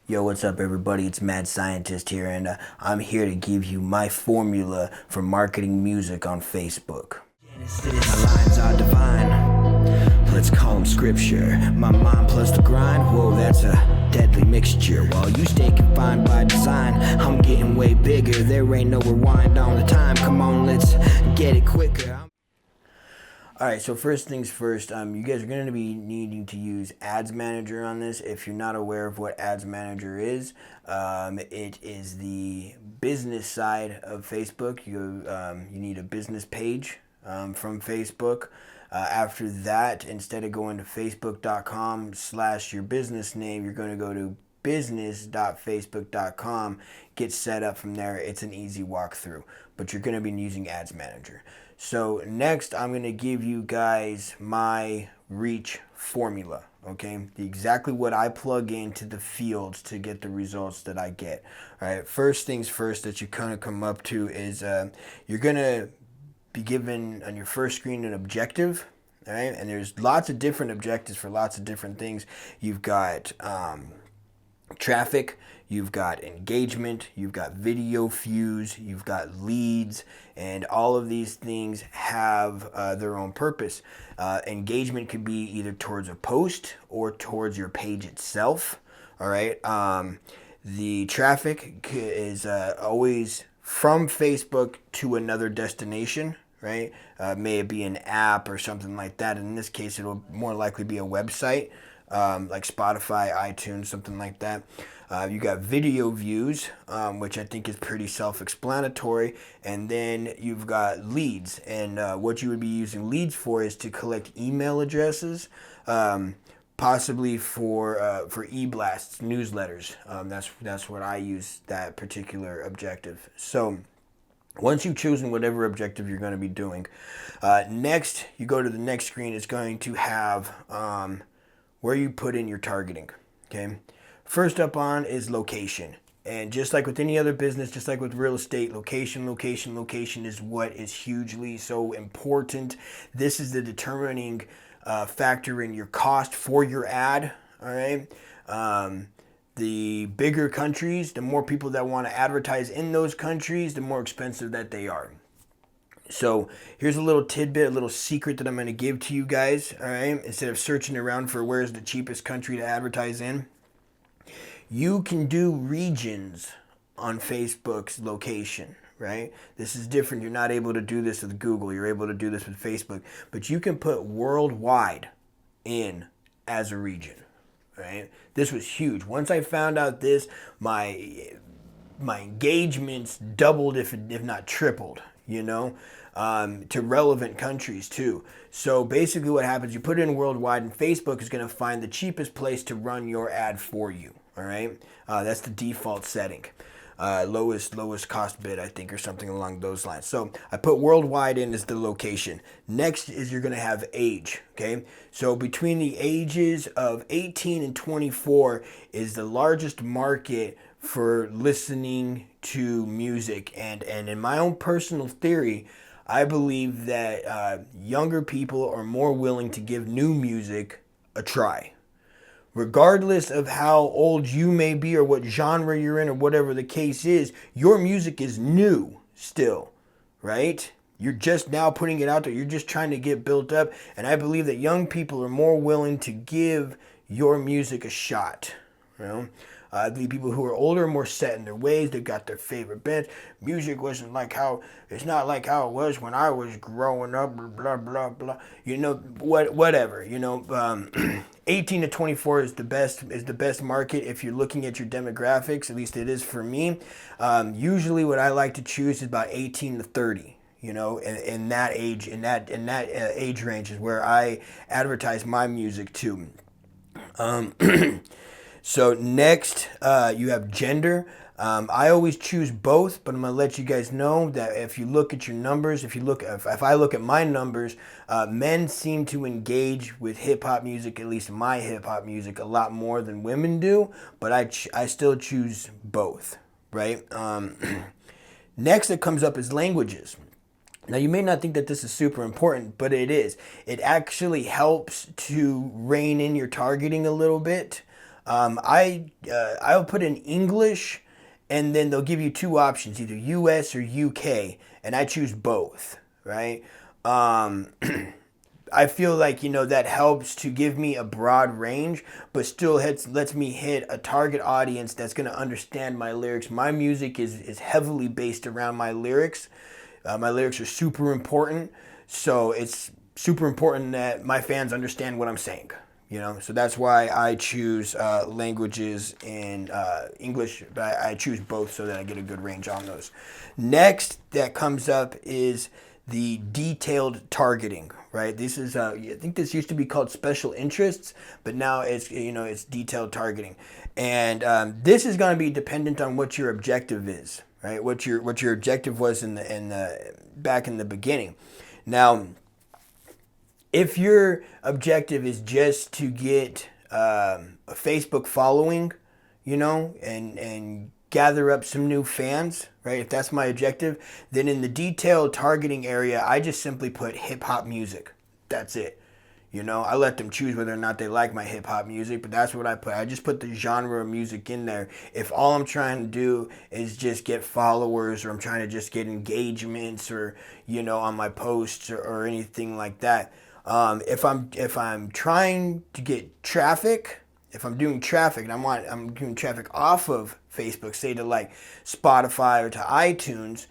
Yo, what's up, everybody? It's Mad Scientist here, and I'm here to give you my formula for marketing music on Facebook. My lines are divine. Let's call them scripture. My mind plus the grind, whoa, that's a deadly mixture. While you stay confined by design, I'm getting way bigger. There ain't no rewind on the time. Come on, let's get it quicker. All right, so first things first, you guys are going to be needing to use Ads Manager on this. If you're not aware of what Ads Manager is, it is the business side of Facebook. You need a business page from Facebook. After that, instead of going to facebook.com/your business name, you're going to go to business.facebook.com, get set up from there. It's an easy walkthrough, but you're going to be using Ads Manager. So next, I'm going to give you guys my reach formula, okay? Exactly what I plug into the fields to get the results that I get. All right, first things first that you kind of come up to is you're going to be given on your first screen an objective, all right? And there's lots of different objectives for lots of different things. You've got traffic, you've got engagement, you've got video views, you've got leads, and all of these things have their own purpose. Engagement could be either towards a post or towards your page itself. All right. The traffic is always from Facebook to another destination. Right? May it be an app or something like that. In this case, it'll more likely be a website. Like Spotify, iTunes, something like that. You got video views, which I think is pretty self-explanatory, and then you've got leads. And what you would be using leads for is to collect email addresses, possibly for e-blasts, newsletters. That's what I use that particular objective. So once you've chosen whatever objective you're going to be doing, next you go to the next screen. It's going to have where you put in your targeting. Okay, first up on is location. And just like with any other business, just like with real estate, location is what is hugely so important. This is the determining factor in your cost for your ad. All right. The bigger countries, the more people that want to advertise in those countries, the more expensive that they are. So here's a little tidbit, a little secret that I'm going to give to you guys. All right, instead of searching around for where's the cheapest country to advertise in, you can do regions on Facebook's location. Right? This is different. You're not able to do this with Google. You're able to do this with Facebook, but you can put worldwide in as a region. Right? This was huge. Once I found out this, my engagements doubled, if not tripled, to relevant countries too. So basically what happens, you put it in worldwide, and Facebook is going to find the cheapest place to run your ad for you. All right? That's the default setting. Lowest cost bid, I think, or something along those lines. So I put worldwide in as the location. Next is you're going to have age. Okay, so between the ages of 18 and 24 is the largest market for listening to music. And in my own personal theory, I believe that younger people are more willing to give new music a try. Regardless of how old you may be or what genre you're in or whatever the case is, your music is new still, right? You're just now putting it out there. You're just trying to get built up. And I believe that young people are more willing to give your music a shot. I believe people who are older are more set in their ways. They've got their favorite bands. Music wasn't like how, it's not like how it was when I was growing up, blah, blah, blah. Whatever, 18 to 24 is the best market if you're looking at your demographics. At least it is for me. Usually what I like to choose is about 18 to 30. In that age range is where I advertise my music to. So next, you have gender. I always choose both, but I'm gonna let you guys know that if you look at your numbers, if I look at my numbers, men seem to engage with hip hop music, at least my hip hop music, a lot more than women do. But I still choose both, right? Next that comes up is languages. Now, you may not think that this is super important, but it is. It actually helps to rein in your targeting a little bit. I'll put in English, and then they'll give you two options, either US or UK, and I choose both, right? Um, I feel like, that helps to give me a broad range, but still lets me hit a target audience that's going to understand my lyrics. My music is heavily based around my lyrics. My lyrics are super important, so it's super important that my fans understand what I'm saying. So that's why I choose languages in English, but I choose both so that I get a good range on those. Next that comes up is the detailed targeting, right? This is I think this used to be called special interests, but now it's detailed targeting, and this is going to be dependent on what your objective is, right? What your objective was in the back in the beginning. Now, if your objective is just to get a Facebook following, and gather up some new fans, right? If that's my objective, then in the detailed targeting area, I just simply put hip hop music. That's it. I let them choose whether or not they like my hip hop music, but that's what I put. I just put the genre of music in there. If all I'm trying to do is just get followers, or I'm trying to just get engagements, or on my posts, or anything like that. If I'm trying to get traffic, if I'm doing traffic and I'm doing traffic off of Facebook, say to like Spotify or to iTunes,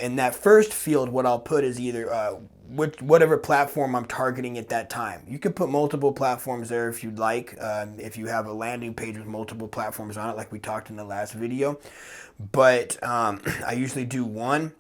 in that first field, what I'll put is either whatever platform I'm targeting at that time. You could put multiple platforms there if you'd like, if you have a landing page with multiple platforms on it, like we talked in the last video. But I usually do one.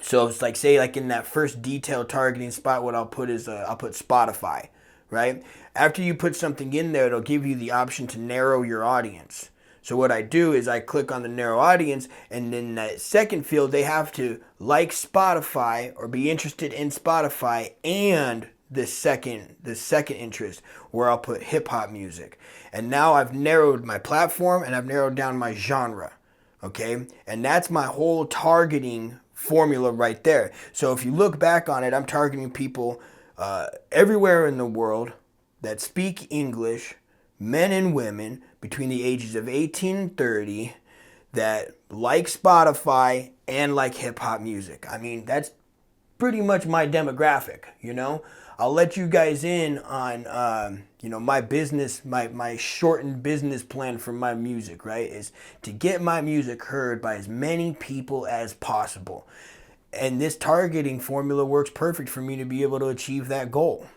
So it's like, say like in that first detailed targeting spot, what I'll put is I'll put Spotify, right? After you put something in there, it'll give you the option to narrow your audience. So what I do is I click on the narrow audience, and in that second field, they have to like Spotify or be interested in Spotify and the second interest, where I'll put hip hop music. And now I've narrowed my platform and I've narrowed down my genre. Okay? And that's my whole targeting formula right there. So if you look back on it, I'm targeting people everywhere in the world that speak English, men and women between the ages of 18 and 30, that like Spotify and like hip hop music. I mean, that's pretty much my demographic, I'll let you guys in on, my business, my shortened business plan for my music, right? Is to get my music heard by as many people as possible. And this targeting formula works perfect for me to be able to achieve that goal,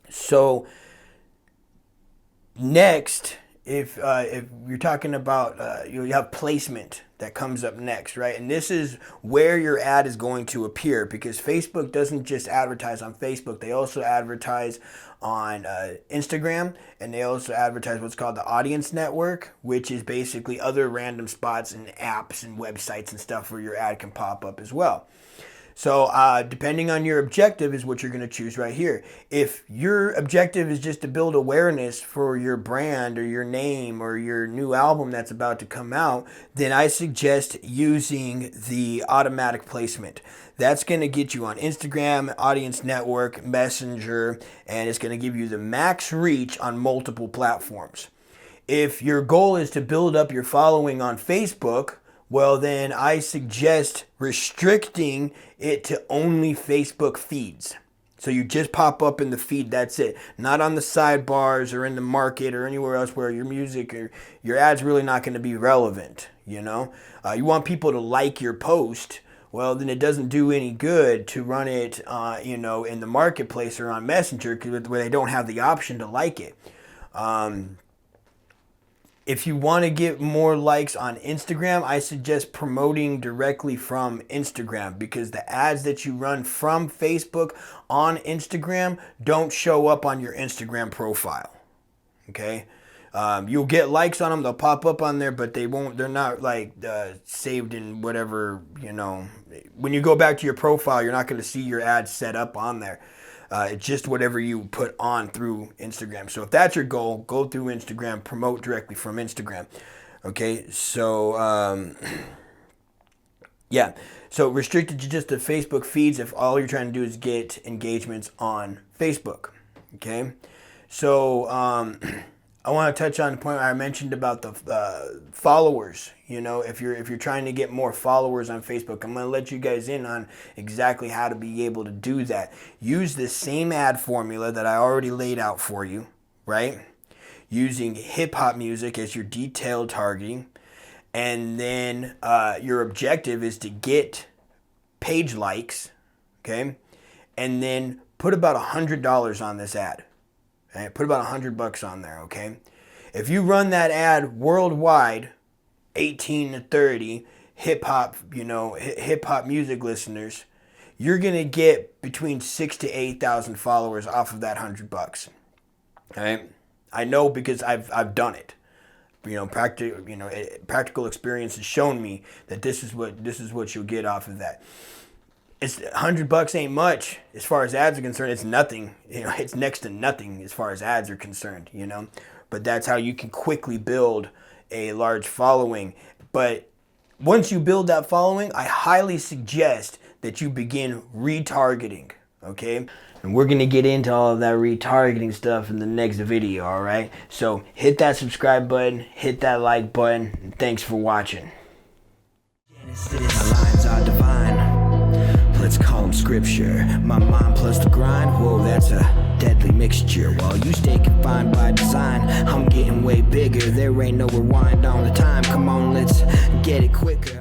So next, if you're talking about, you have placement that comes up next, right? And this is where your ad is going to appear, because Facebook doesn't just advertise on Facebook. They also advertise on Instagram, and they also advertise what's called the audience network, which is basically other random spots and apps and websites and stuff where your ad can pop up as well. So depending on your objective is what you're going to choose right here. If your objective is just to build awareness for your brand or your name or your new album that's about to come out, then I suggest using the automatic placement. That's going to get you on Instagram, Audience Network, Messenger, and it's going to give you the max reach on multiple platforms. If your goal is to build up your following on Facebook, well, then I suggest restricting it to only Facebook feeds. So you just pop up in the feed, that's it. Not on the sidebars or in the market or anywhere else where your music or your ad's really not going to be relevant, You want people to like your post. Well, then it doesn't do any good to run it, in the marketplace or on Messenger, where they don't have the option to like it. If you want to get more likes on Instagram, I suggest promoting directly from Instagram, because the ads that you run from Facebook on Instagram don't show up on your Instagram profile. Okay? You'll get likes on them, they'll pop up on there, but they're not like saved in whatever, when you go back to your profile, you're not going to see your ads set up on there. It's just whatever you put on through Instagram. So if that's your goal, go through Instagram, promote directly from Instagram. Okay, so yeah. So restricted to just the Facebook feeds if all you're trying to do is get engagements on Facebook. Okay, So I want to touch on the point I mentioned about the followers. You know, if you're trying to get more followers on Facebook, I'm going to let you guys in on exactly how to be able to do that. Use the same ad formula that I already laid out for you, right? Using hip hop music as your detailed targeting, and then your objective is to get page likes, okay? And then put about $100 on this ad. Okay? Put about $100 on there, okay? If you run that ad worldwide, 18 to 30 hip hop, hip hop music listeners, you're gonna get between 6,000 to 8,000 followers off of that $100. Okay? I know because I've done it. Practical experience has shown me that this is what you'll get off of that. It's $100 ain't much as far as ads are concerned. It's nothing. It's next to nothing as far as ads are concerned. But that's how you can quickly build a large following. But once you build that following, I highly suggest that you begin retargeting. Okay. And we're going to get into all of that retargeting stuff in the next video, all right? So hit that subscribe button, hit that like button, and thanks for watching. My lines are divine. Let's call them scripture. My mind plus the grind, whoa, that's a deadly mixture. While you stay confined by design, I'm getting way bigger. There ain't no rewind on the time. Come on, let's get it quicker.